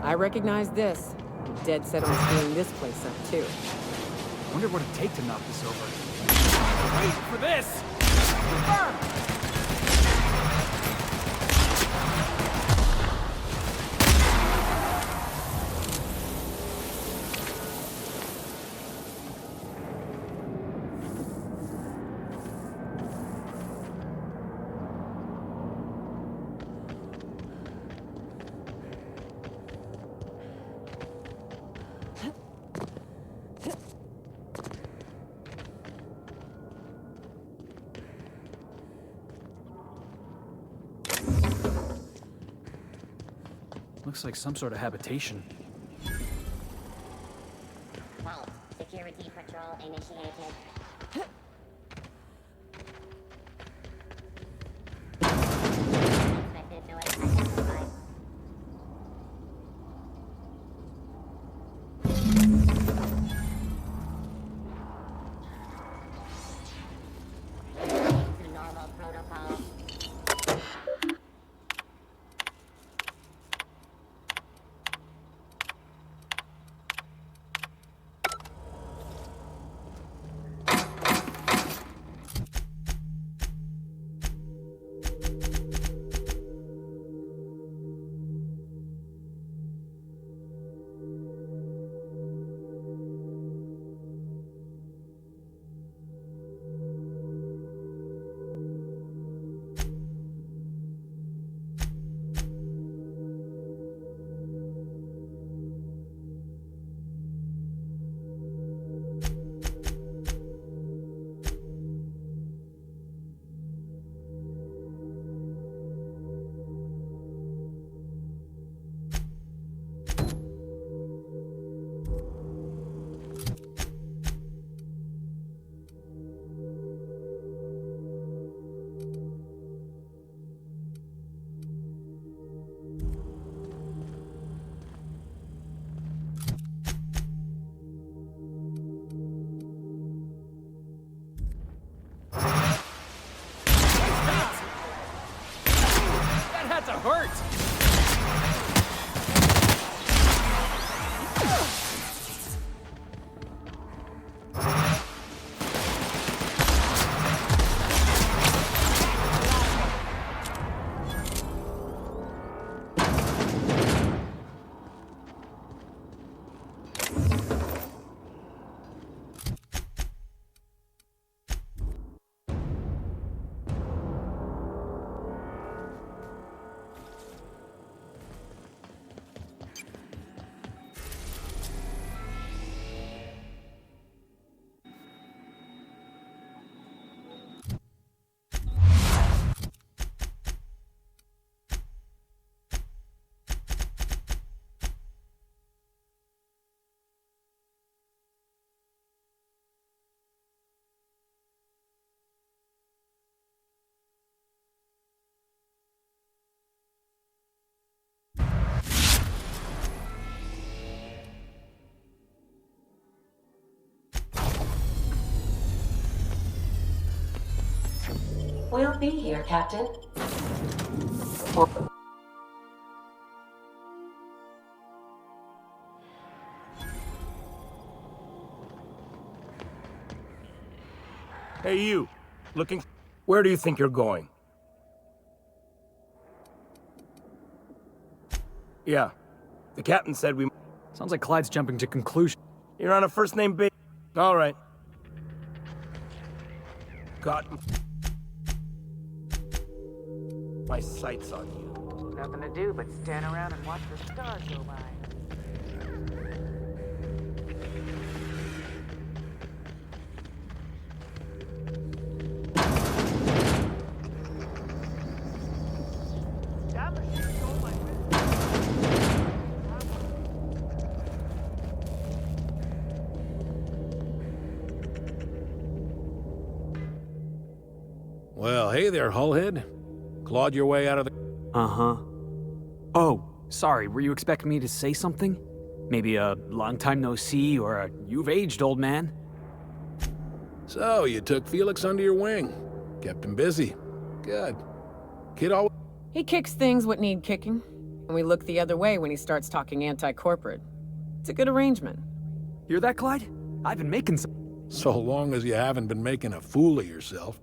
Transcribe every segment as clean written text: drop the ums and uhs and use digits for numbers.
I recognize this. I'm dead set on screwing this place up, too. Wonder what it'd take to knock this over. Wait for this! Confirm! Looks like some sort of habitation. Vault. Security patrol initiated. Unexpected noise identified. To normal protocol. That had to hurt! We'll be here, Captain. Hey, you. Looking... Where do you think you're going? Yeah. The captain said we... Sounds like Clyde's jumping to conclusions. You're on a first-name basis. All right. Got... My sights on you. Nothing to do but stand around and watch the stars go by. That machine stole my Well, hey there, Hullhead. Clawed your way out of the... Uh-huh. Oh, sorry, were you expecting me to say something? Maybe a long time no see, or a you've aged, old man? So, you took Felix under your wing. Kept him busy. Good. Kid always... He kicks things what need kicking. And we look the other way when he starts talking anti-corporate. It's a good arrangement. Hear that, Clyde? I've been making some. So long as you haven't been making a fool of yourself.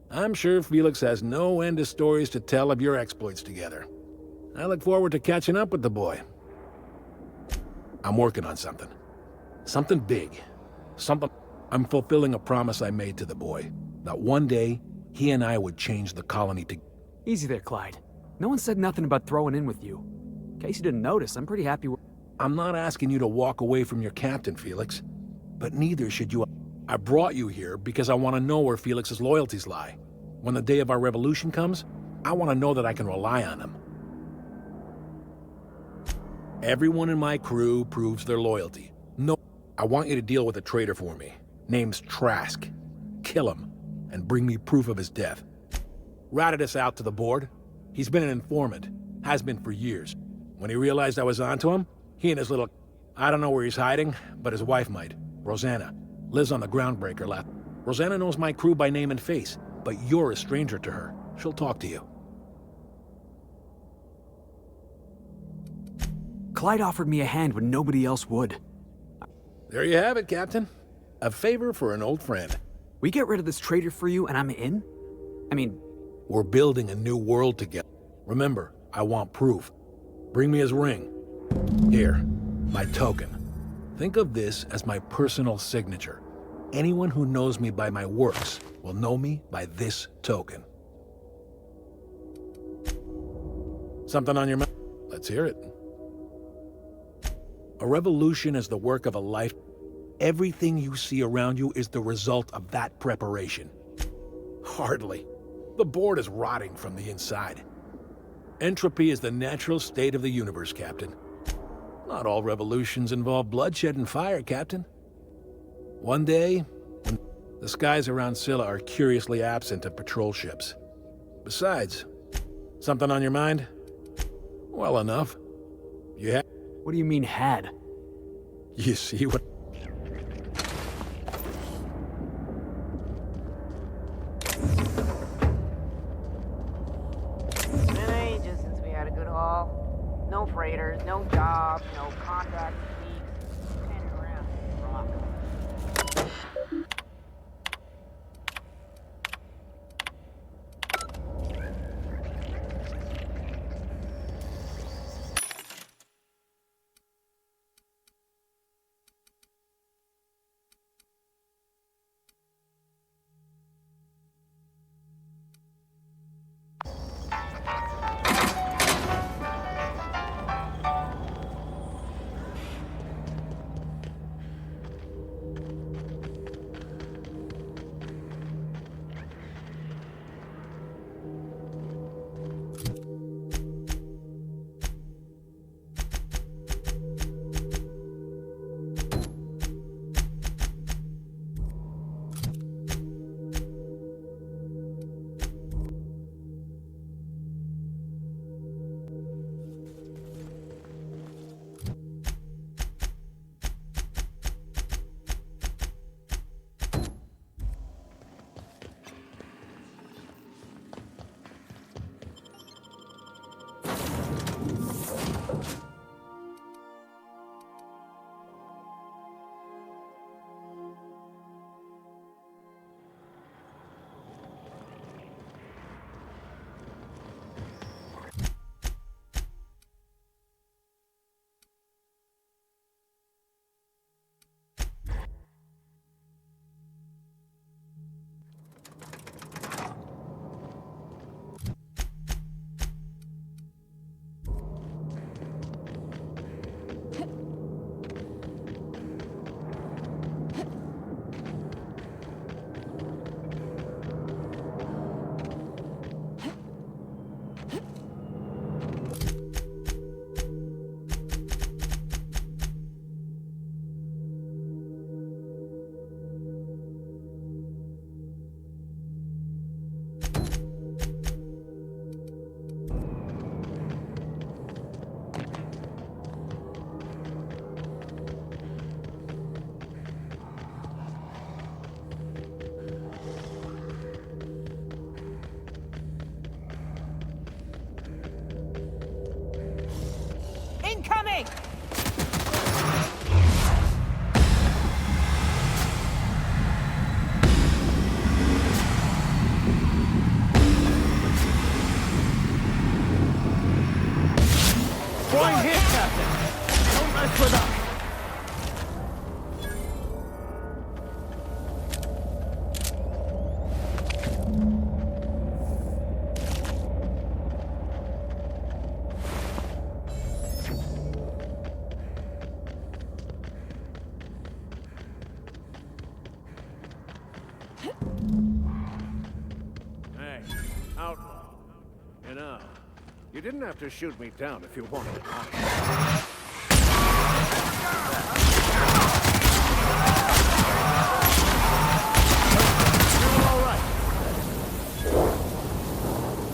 I'm sure Felix has no end of stories to tell of your exploits together. I look forward to catching up with the boy. I'm working on something. Something big. Something... I'm fulfilling a promise I made to the boy. That one day, he and I would change the colony to... Easy there, Clyde. No one said nothing about throwing in with you. In case you didn't notice, I'm pretty happy with... I'm not asking you to walk away from your captain, Felix. But neither should you... I brought you here because I want to know where Felix's loyalties lie. When the day of our revolution comes, I want to know that I can rely on him. Everyone in my crew proves their loyalty. No, I want you to deal with a traitor for me. Name's Trask. Kill him, and bring me proof of his death. Ratted us out to the board. He's been an informant. Has been for years. When he realized I was onto him, he and his little... I don't know where he's hiding, but his wife might. Rosanna. Lives on the Groundbreaker lot. Rosanna knows my crew by name and face, but you're a stranger to her. She'll talk to you. Clyde offered me a hand when nobody else would. There you have it, Captain. A favor for an old friend. We get rid of this traitor for you and I'm in? I mean... We're building a new world together. Remember, I want proof. Bring me his ring. Here, my token. Think of this as my personal signature. Anyone who knows me by my works will know me by this token. Something on your mind? Let's hear it. A revolution is the work of a life. Everything you see around you is the result of that preparation. Hardly. The board is rotting from the inside. Entropy is the natural state of the universe, Captain. Not all revolutions involve bloodshed and fire, Captain. One day, when the skies around Scylla are curiously absent of patrol ships. Besides, something on your mind? Well enough. You have... What do you mean, had? You see what... It's been ages since we had a good haul. No freighters, no jobs, no contracts, weeks. Standing around, rock. didn't have to shoot me down if you wanted it.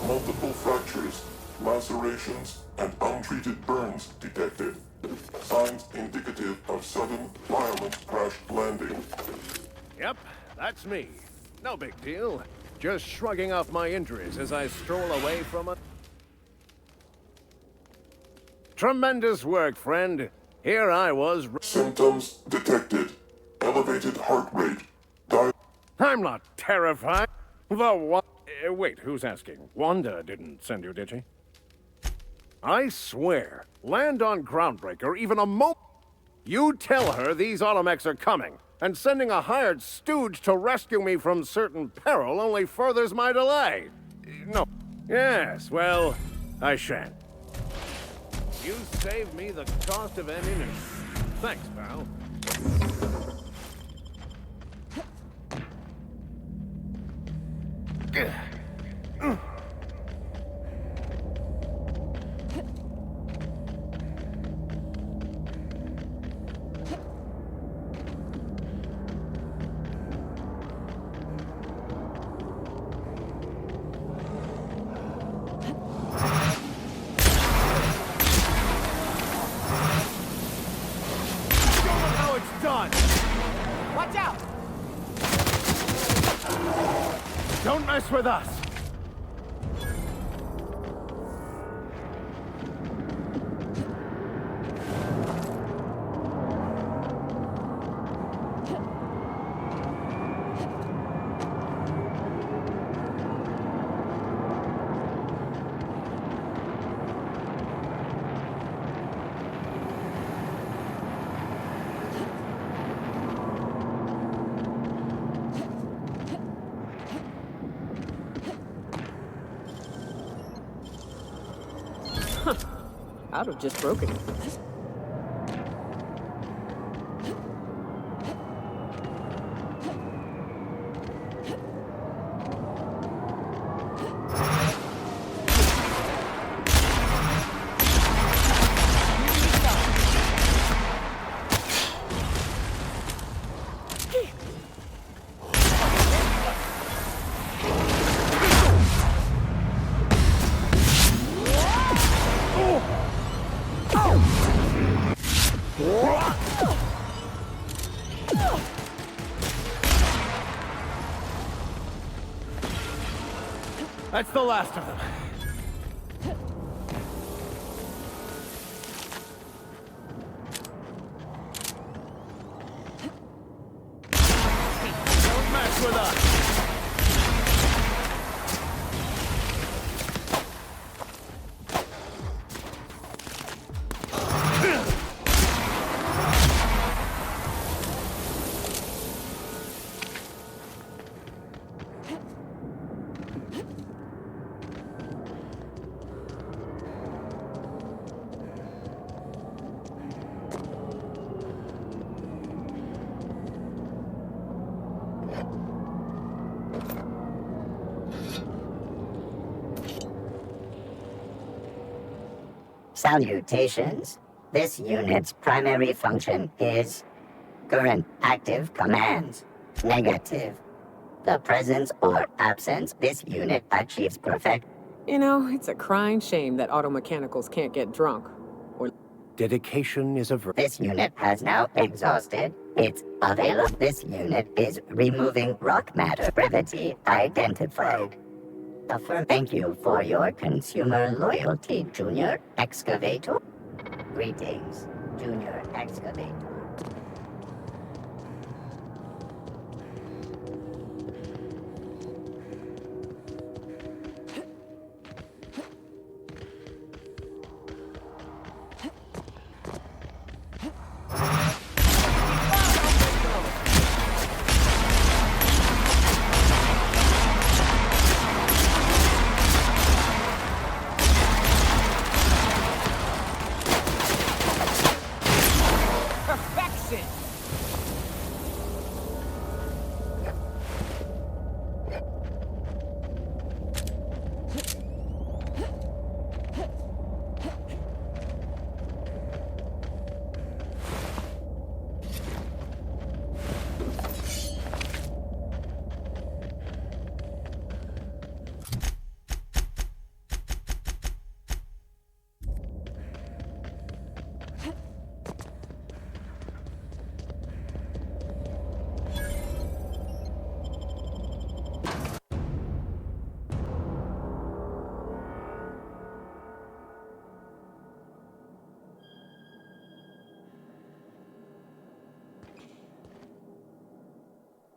Multiple fractures, lacerations, and untreated burns detected. Signs indicative of sudden, violent crash landing. Yep, that's me. No big deal. Just shrugging off my injuries as I stroll away from a... Tremendous work, friend. Here I was... Symptoms detected. Elevated heart rate. I'm not terrified. Wait, who's asking? Wanda didn't send you, did she? I swear, land on Groundbreaker even a moment. You tell her these automechs are coming, and sending a hired stooge to rescue me from certain peril only furthers my delay. No. Yes, well, I shan't. You saved me the cost of ammunition. Thanks, pal. Watch out! Don't mess with us! I'd have just broken it. That's the last of them. Don't mess with us! Salutations. This unit's primary function is current active commands. Negative. The presence or absence this unit achieves perfect. You know, it's a crying shame that auto mechanicals can't get drunk. Or Dedication is a This unit has now exhausted its available. This unit is removing rock matter. Brevity identified. Thank you for your consumer loyalty, Junior Excavator. Greetings, Junior Excavator.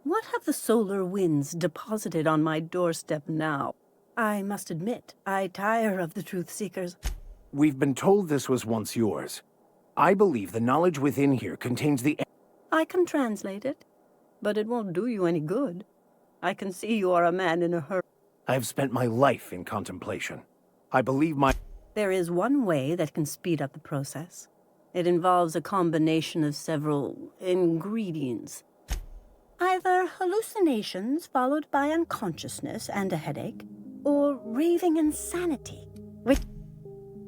What have the solar winds deposited on my doorstep now? I must admit, I tire of the truth seekers. We've been told this was once yours. I believe the knowledge within here contains the... I can translate it, but it won't do you any good. I can see you are a man in a hurry. I have spent my life in contemplation. I believe my... There is one way that can speed up the process. It involves a combination of several ingredients. Either hallucinations followed by unconsciousness and a headache, or raving insanity. Which...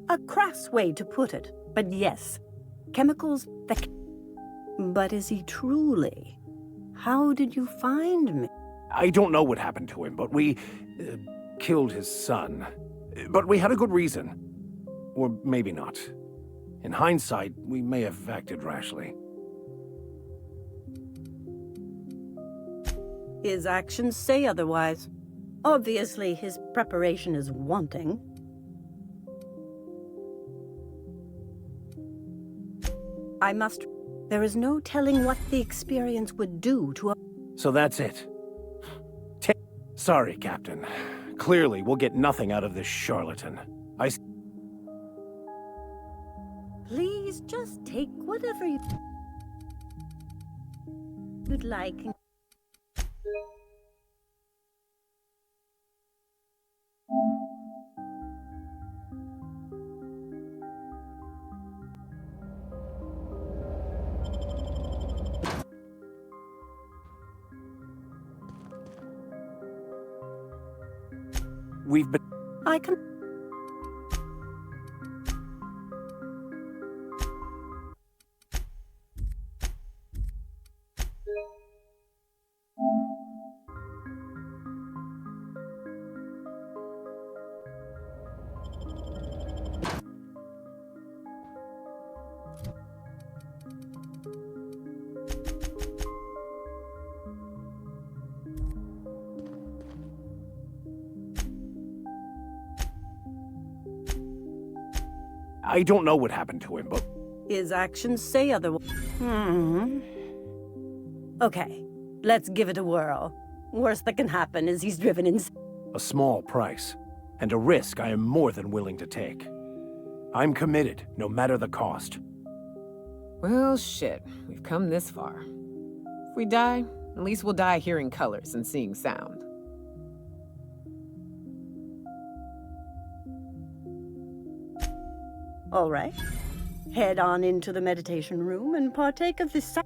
a crass way to put it, but yes, chemicals that... But is he truly? How did you find me? I don't know what happened to him, but we... killed his son. But we had a good reason. Or maybe not. In hindsight, we may have acted rashly. His actions say otherwise. Obviously, his preparation is wanting. I must... There is no telling what the experience would do to a... So that's it. Sorry, Captain. Clearly, we'll get nothing out of this charlatan. Please just take whatever you'd like. We've been... I can... I don't know what happened to him, but... His actions say otherwise. Okay, let's give it a whirl. Worst that can happen is he's driven in... A small price, and a risk I am more than willing to take. I'm committed, no matter the cost. Well, shit. We've come this far. If we die, at least we'll die hearing colors and seeing sound. All right. Head on into the meditation room and partake of this...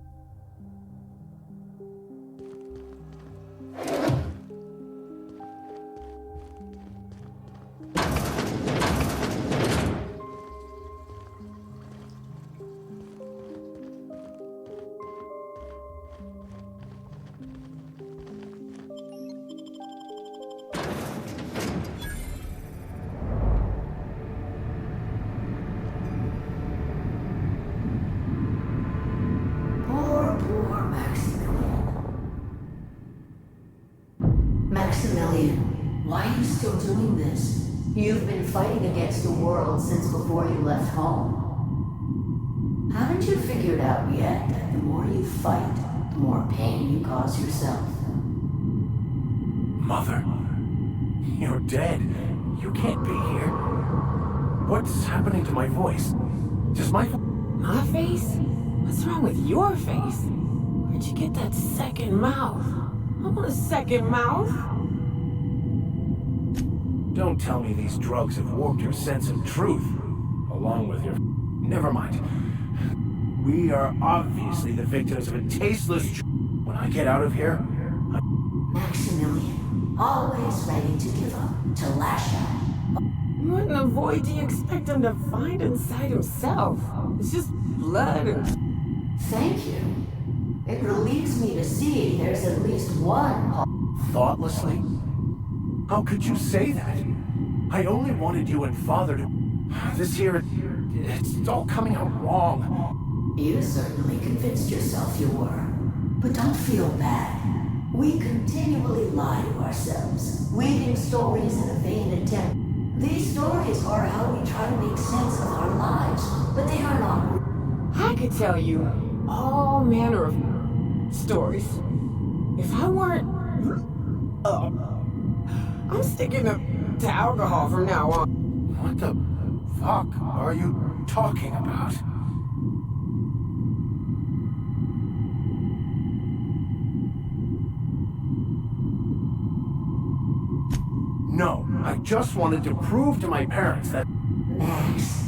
Maximilian, why are you still doing this? You've been fighting against the world since before you left home. Haven't you figured out yet that the more you fight, the more pain you cause yourself? Mother, you're dead. You can't be here. What's happening to my voice? Does my... My face? What's wrong with your face? Where'd you get that second mouth? I want a second mouth. Don't tell me these drugs have warped your sense of truth, along with your... Never mind. We are obviously the victims of a tasteless... When I get out of here... Maximilian, always ready to give up, to lash out. What in the void do you expect him to find inside himself? It's just blood and... Thank you. It relieves me to see there's at least one... Thoughtlessly? How could you say that? I only wanted you and Father to... This here... It's all coming out wrong. You certainly convinced yourself you were. But don't feel bad. We continually lie to ourselves, weaving stories in a vain attempt. These stories are how we try to make sense of our lives, but they are not... I could tell you all manner of stories. If I weren't... I'm sticking to alcohol from now on. What the fuck are you talking about? No, I just wanted to prove to my parents that... Max,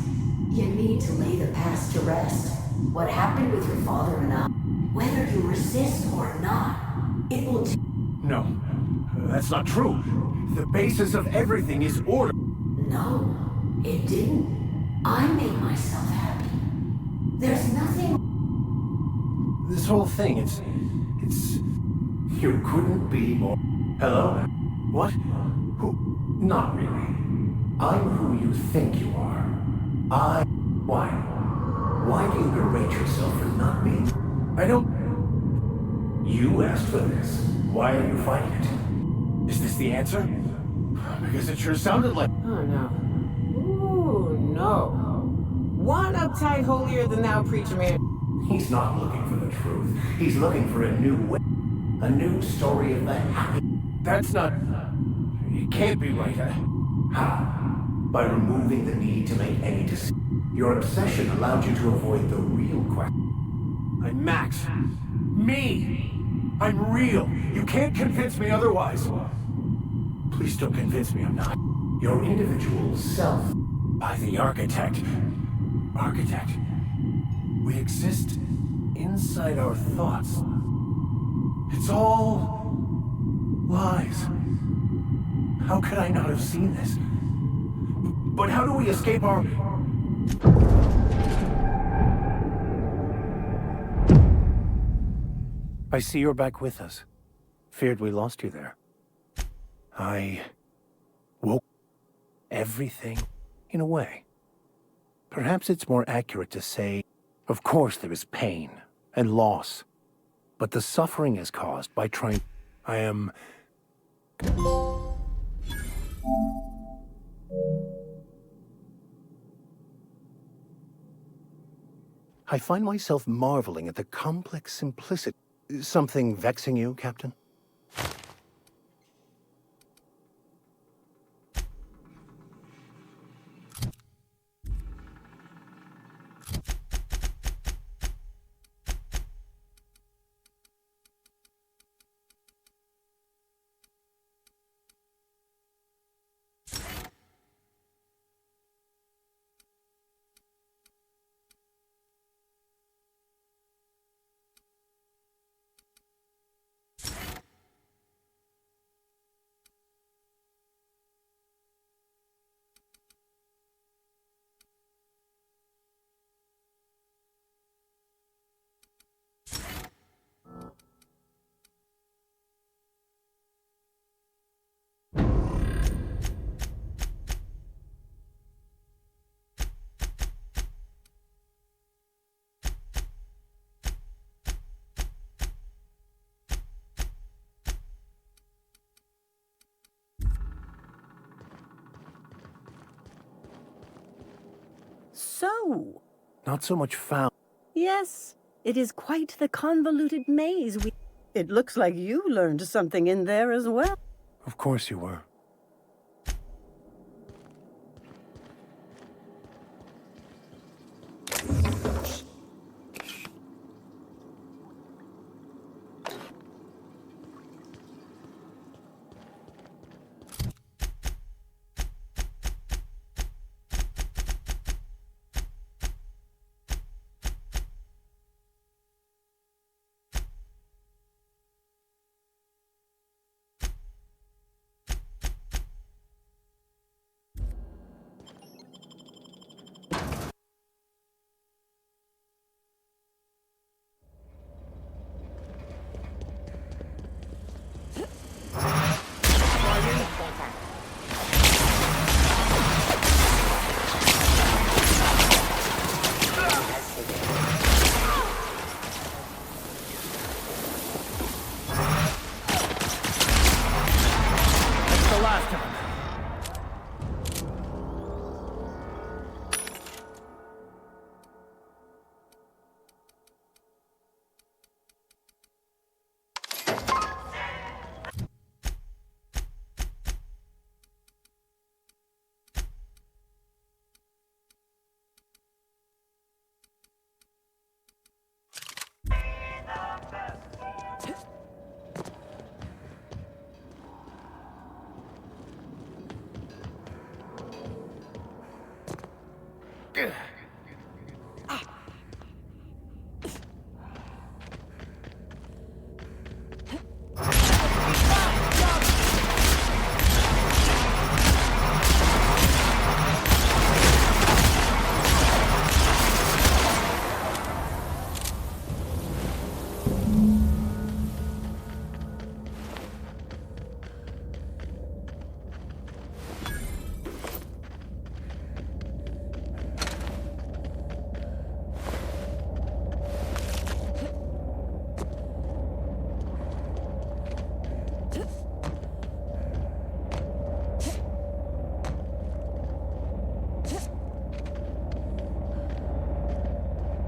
you need to lay the past to rest. What happened with your father and I, whether you resist or not, it will... No, that's not true. The basis of everything is order. No, it didn't. I made myself happy. There's nothing... This whole thing, it's... You couldn't be more... Hello? What? Who? Not really. I'm who you think you are. Why? Why do you berate yourself for not being... I don't... You asked for this. Why are you fighting it? Is this the answer? Because it sure sounded like... Oh, no. Ooh, no. One uptight, holier-than-thou preacher man. He's not looking for the truth. He's looking for a new way. A new story of the happy... That's not... It can't be right. How? By removing the need to make any decision. Your obsession allowed you to avoid the real question. I'm Max. Me! I'm real. You can't convince me otherwise. Please don't convince me I'm not. Your individual self. By the architect. Architect. We exist inside our thoughts. It's all lies. How could I not have seen this? But how do we escape our... I see you're back with us. Feared we lost you there. I woke everything in a way. Perhaps it's more accurate to say, of course there is pain and loss, but the suffering is caused by trying... I find myself marveling at the complex simplicity. Something vexing you, Captain? So... Not so much found. Yes, it is quite the convoluted maze we... It looks like you learned something in there as well. Of course you were.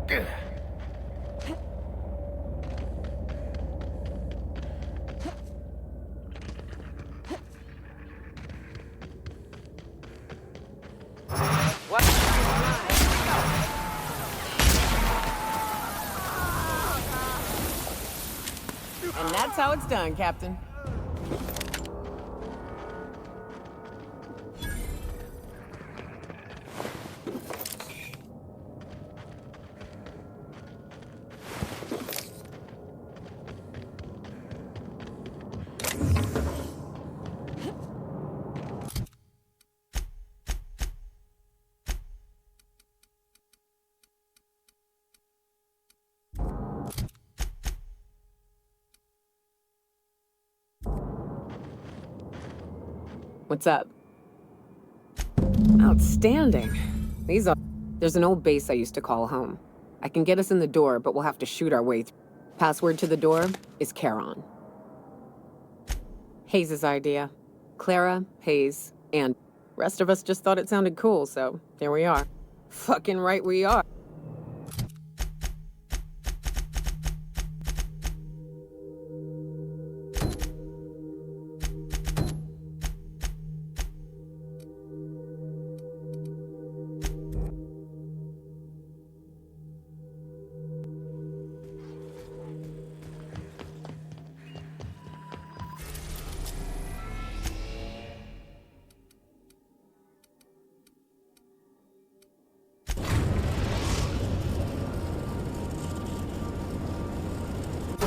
And that's how it's done, Captain. What's up? Outstanding. There's an old base I used to call home. I can get us in the door, but we'll have to shoot our way through. Password to the door is Charon. Hayes' idea. Clara, Hayes, and rest of us just thought it sounded cool, so there we are. Fucking right we are.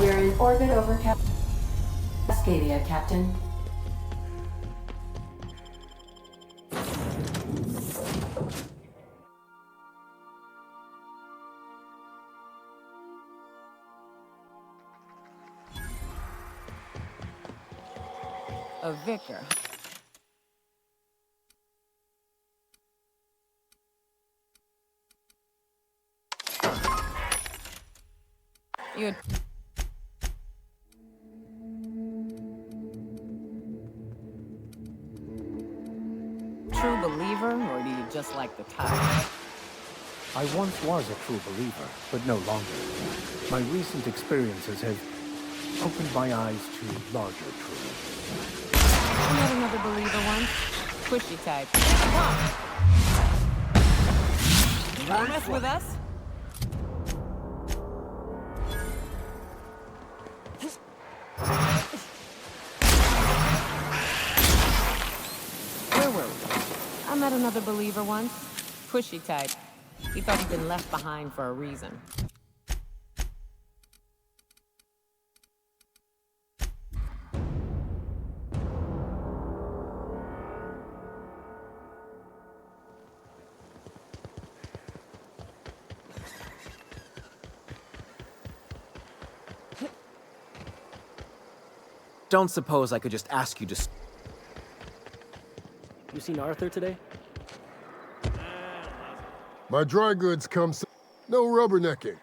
We're in orbit over Cascadia, Captain. A vicar. You. True believer, or do you just like the title? I once was a true believer, but no longer. My recent experiences have opened my eyes to larger truths. I met another believer once. Pushy type. Come on. Mess with us? Where were we? I met another believer once. Pushy type. He thought he'd been left behind for a reason. Don't suppose I could just ask you to... You seen Arthur today? My dry goods come... No rubbernecking.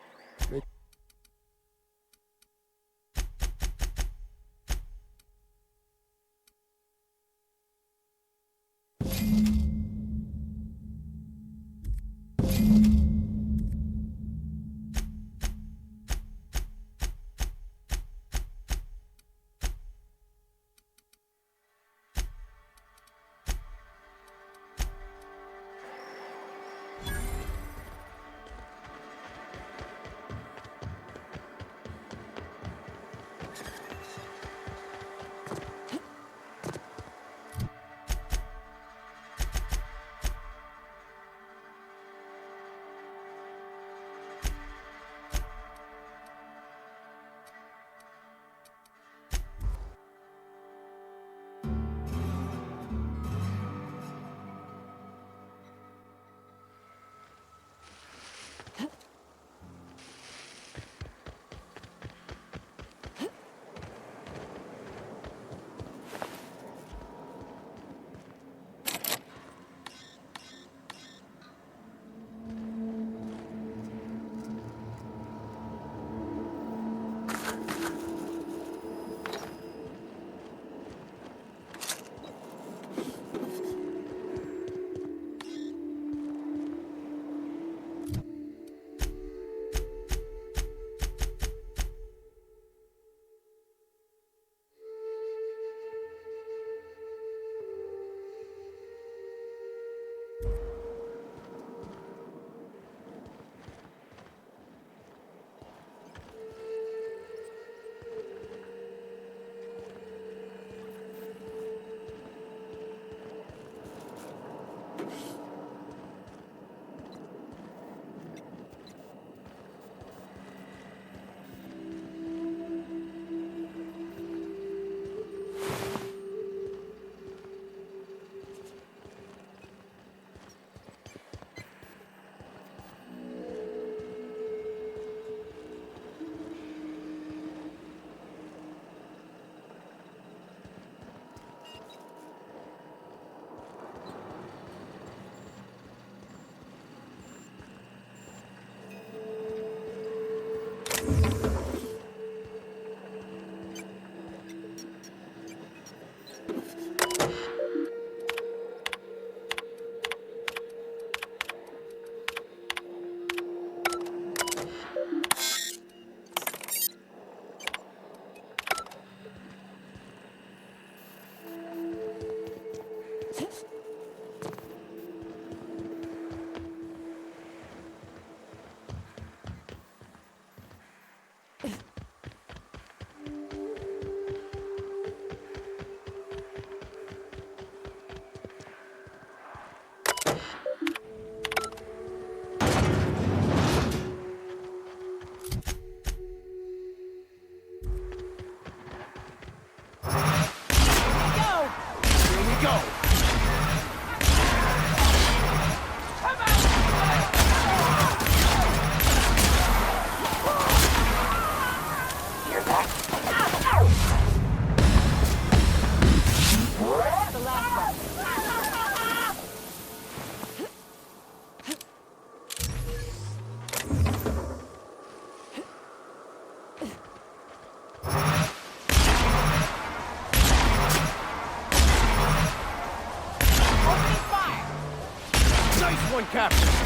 Nice one, Captain!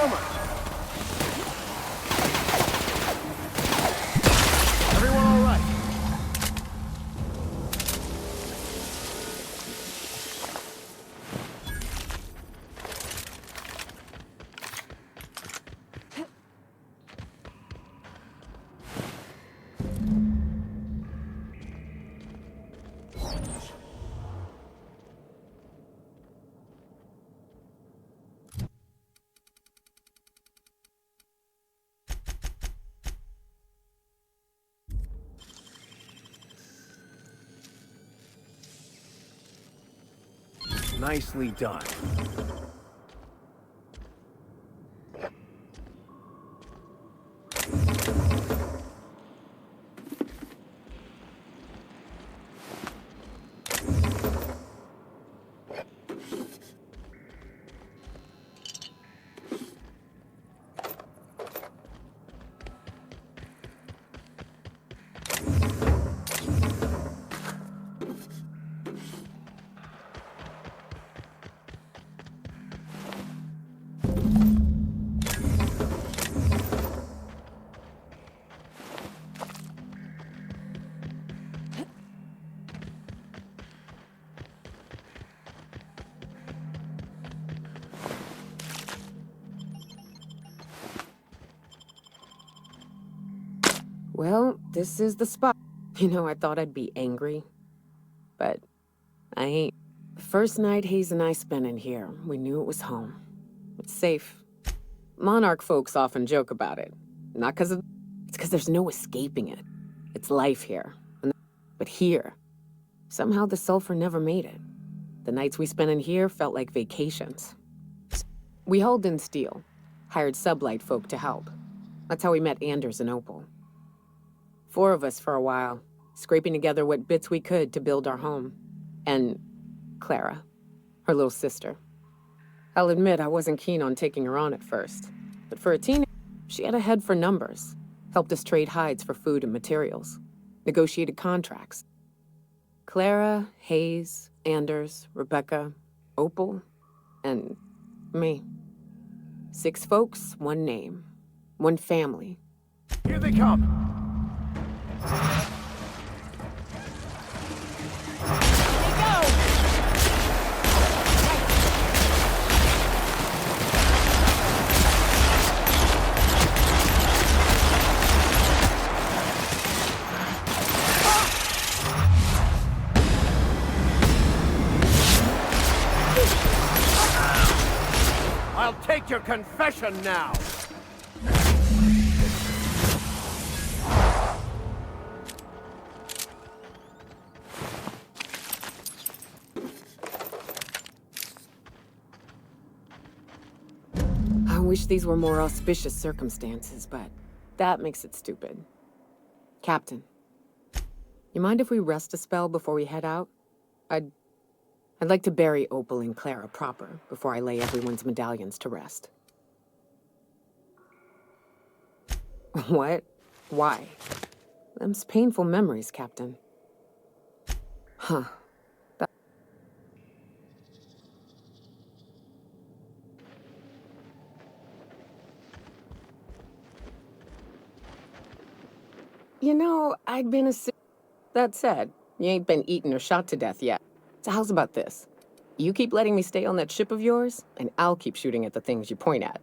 moment! Everyone all right? Nicely done. Well, this is the spot. You know, I thought I'd be angry, but I ain't. The first night Hayes and I spent in here, we knew it was home. It's safe. Monarch folks often joke about it. Not because of... It's because there's no escaping it. It's life here. But here, somehow the sulfur never made it. The nights we spent in here felt like vacations. We hauled in steel, hired sublight folk to help. That's how we met Anders and Opal. 4 of us for a while, scraping together what bits we could to build our home. And Clara, her little sister. I'll admit I wasn't keen on taking her on at first, but for a teenager, she had a head for numbers, helped us trade hides for food and materials, negotiated contracts. Clara, Hayes, Anders, Rebecca, Opal, and me. 6 folks, 1 name, 1 family. Here they come! I'll take your confession now! I wish these were more auspicious circumstances, but that makes it stupid. Captain, you mind if we rest a spell before we head out? I'd like to bury Opal and Clara proper before I lay everyone's medallions to rest. What? Why? Them's painful memories, Captain. Huh. You know, I'd been That said, you ain't been eaten or shot to death yet. So how's about this? You keep letting me stay on that ship of yours, and I'll keep shooting at the things you point at.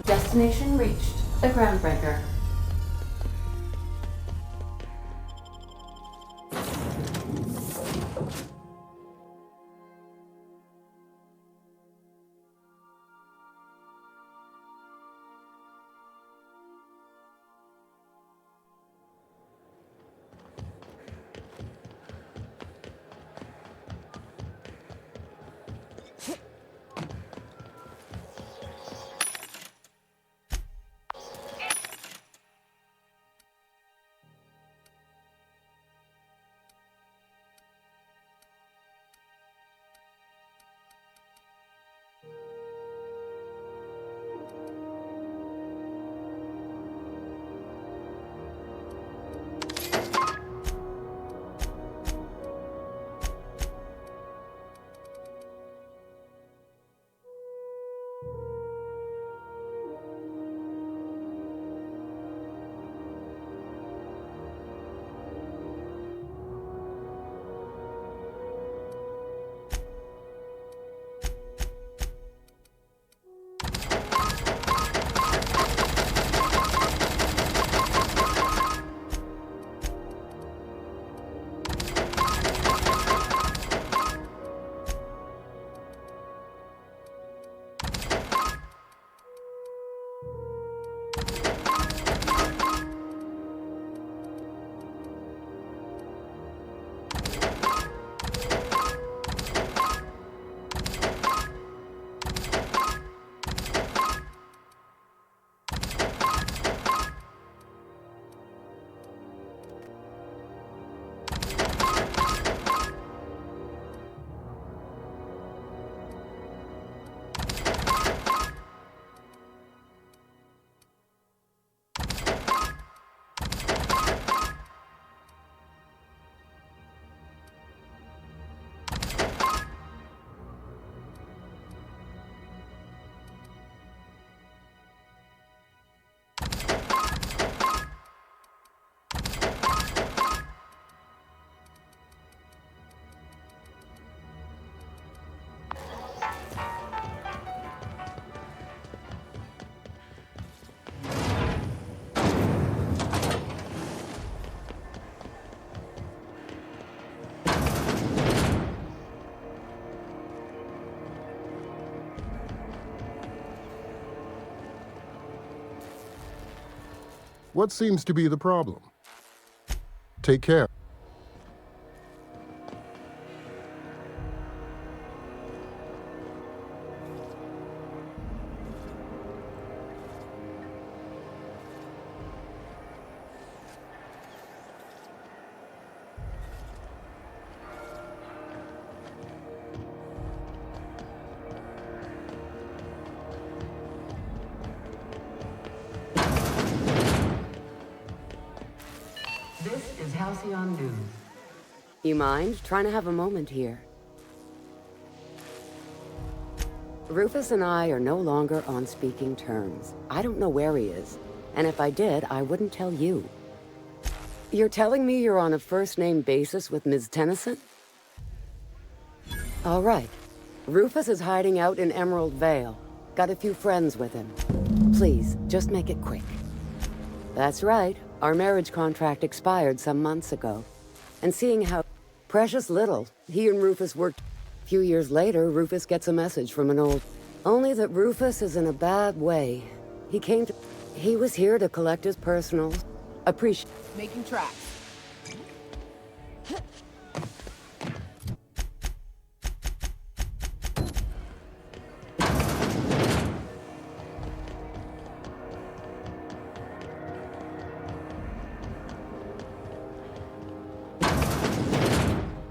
Destination reached. The Groundbreaker. What seems to be the problem? Take care. This is Halcyon News. You mind trying to have a moment here? Rufus and I are no longer on speaking terms. I don't know where he is, and if I did, I wouldn't tell you. You're telling me you're on a first-name basis with Ms. Tennyson? All right. Rufus is hiding out in Emerald Vale. Got a few friends with him. Please, just make it quick. That's right. Our marriage contract expired some months ago. And seeing how precious little he and Rufus worked, a few years later, Rufus gets a message from an old... Only that Rufus is in a bad way. He was here to collect his personals. Making tracks.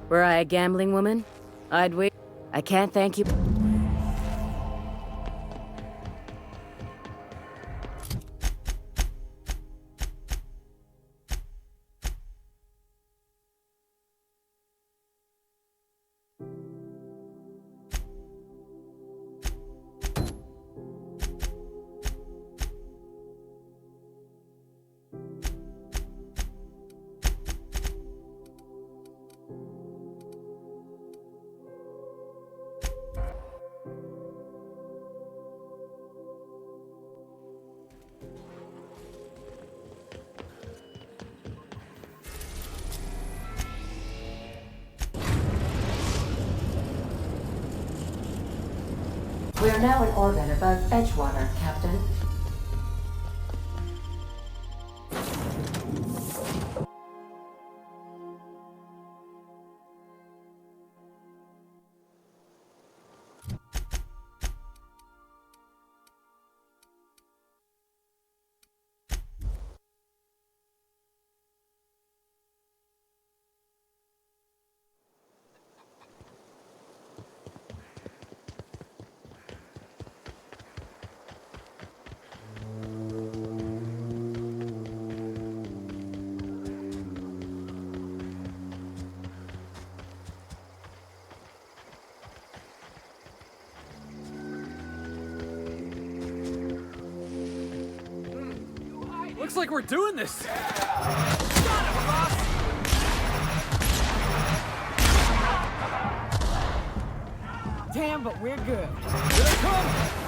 Were I a gambling woman, I'd wait. I can't thank you. now in orbit above Edgewater, Captain. Looks like we're doing this! Damn, but we're good. Here they come!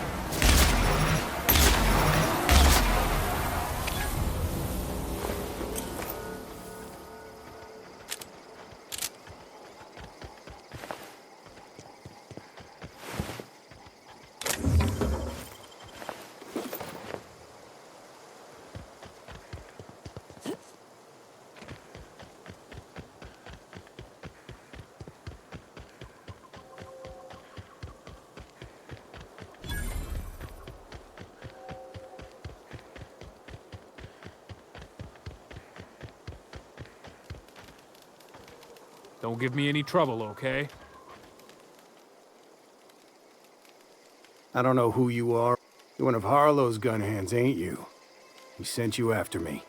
Don't give me any trouble, okay? I don't know who you are. You're one of Harlow's gun hands, ain't you? He sent you after me.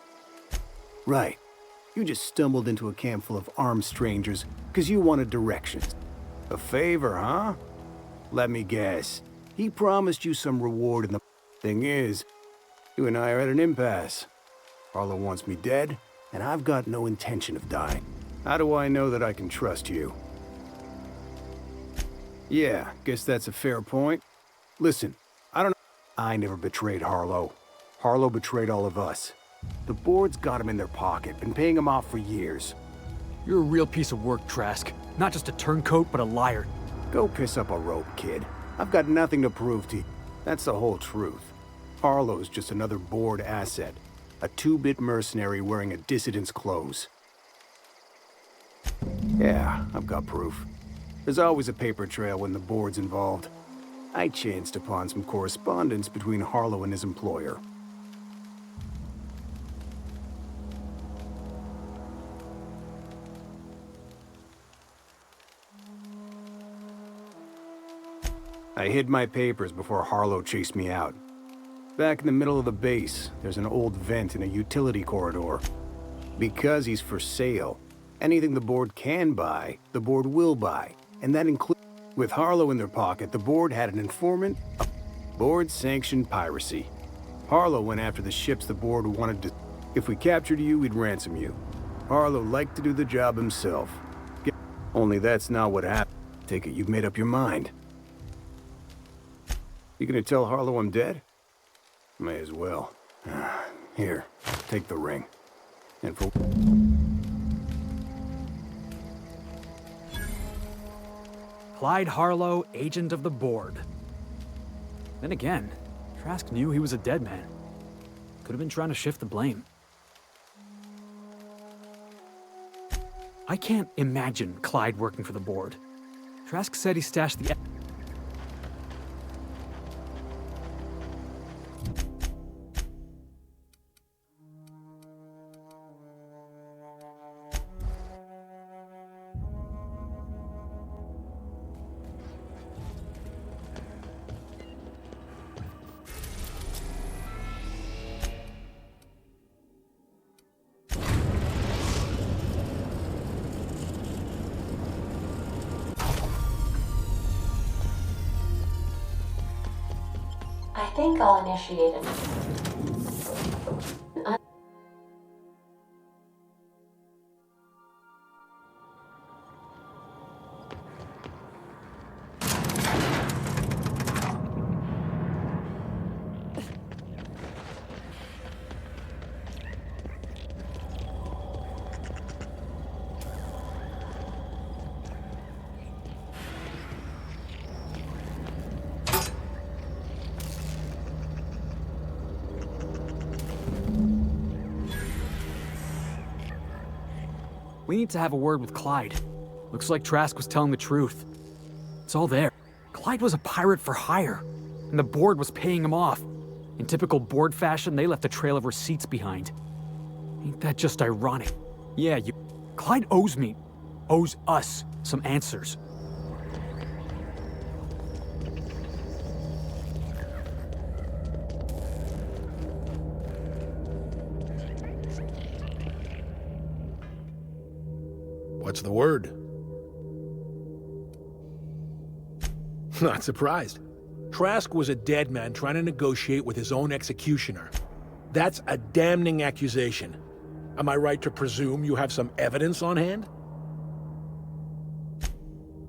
Right. You just stumbled into a camp full of armed strangers because you wanted directions. A favor, huh? Let me guess. He promised you some reward, and the thing is, you and I are at an impasse. Harlow wants me dead, and I've got no intention of dying. How do I know that I can trust you? Yeah, guess that's a fair point. Listen, I never betrayed Harlow. Harlow betrayed all of us. The board's got him in their pocket, been paying him off for years. You're a real piece of work, Trask. Not just a turncoat, but a liar. Go piss up a rope, kid. I've got nothing to prove to you. That's the whole truth. Harlow's just another board asset. A two-bit mercenary wearing a dissident's clothes. Yeah, I've got proof. There's always a paper trail when the board's involved. I chanced upon some correspondence between Harlow and his employer. I hid my papers before Harlow chased me out. Back in the middle of the base, there's an old vent in a utility corridor. Because he's for sale, anything the board can buy, the board will buy. And that includes... With Harlow in their pocket, the board had an informant, board-sanctioned piracy. Harlow went after the ships the board wanted to... If we captured you, we'd ransom you. Harlow liked to do the job himself. Only that's not what happened. Take it you've made up your mind. You gonna tell Harlow I'm dead? May as well. Here, take the ring. And for... Clyde Harlow, agent of the board. Then again, Trask knew he was a dead man. Could have been trying to shift the blame. I can't imagine Clyde working for the board. Trask said he stashed the... I think I'll initiate it. We need to have a word with Clyde. Looks like Trask was telling the truth. It's all there. Clyde was a pirate for hire, and the board was paying him off. In typical board fashion, they left a trail of receipts behind. Ain't that just ironic? Yeah, Clyde owes us some answers. What's the word? Not surprised. Trask was a dead man trying to negotiate with his own executioner. That's a damning accusation. Am I right to presume you have some evidence on hand?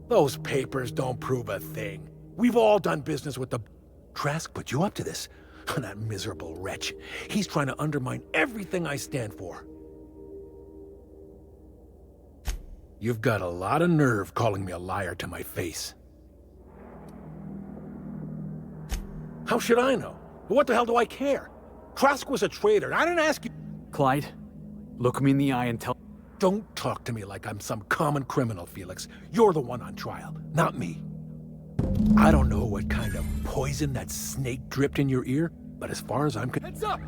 Those papers don't prove a thing. We've all done business with the... Trask put you up to this. That miserable wretch. He's trying to undermine everything I stand for. You've got a lot of nerve calling me a liar to my face. How should I know? What the hell do I care? Trask was a traitor. I didn't ask you... Clyde, look me in the eye and tell... Don't talk to me like I'm some common criminal, Felix. You're the one on trial, not me. I don't know what kind of poison that snake dripped in your ear, but as far as I'm concerned... Heads up!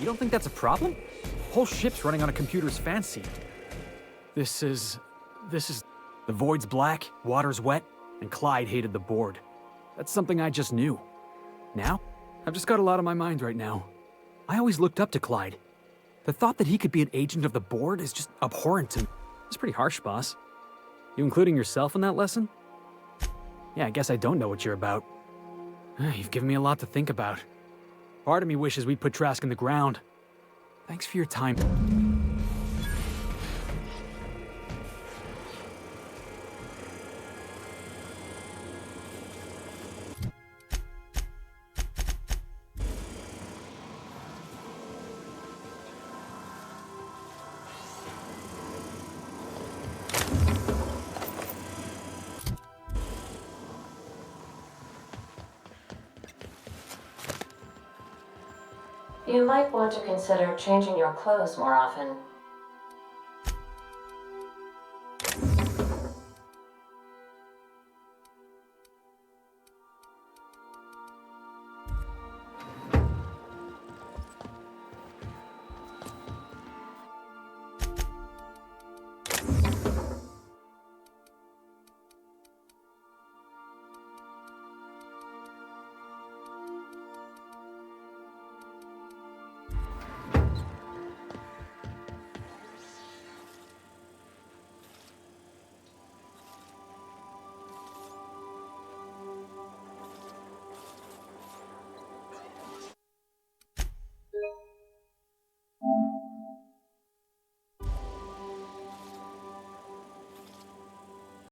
You don't think that's a problem? Whole ship's running on a computer's fancy. This is... The void's black, water's wet, and Clyde hated the board. That's something I just knew. Now, I've just got a lot on my mind right now. I always looked up to Clyde. The thought that he could be an agent of the board is just abhorrent to me. It's pretty harsh, boss. You including yourself in that lesson? Yeah, I guess I don't know what you're about. You've given me a lot to think about. Part of me wishes we'd put Trask in the ground. Thanks for your time. You might want to consider changing your clothes more often.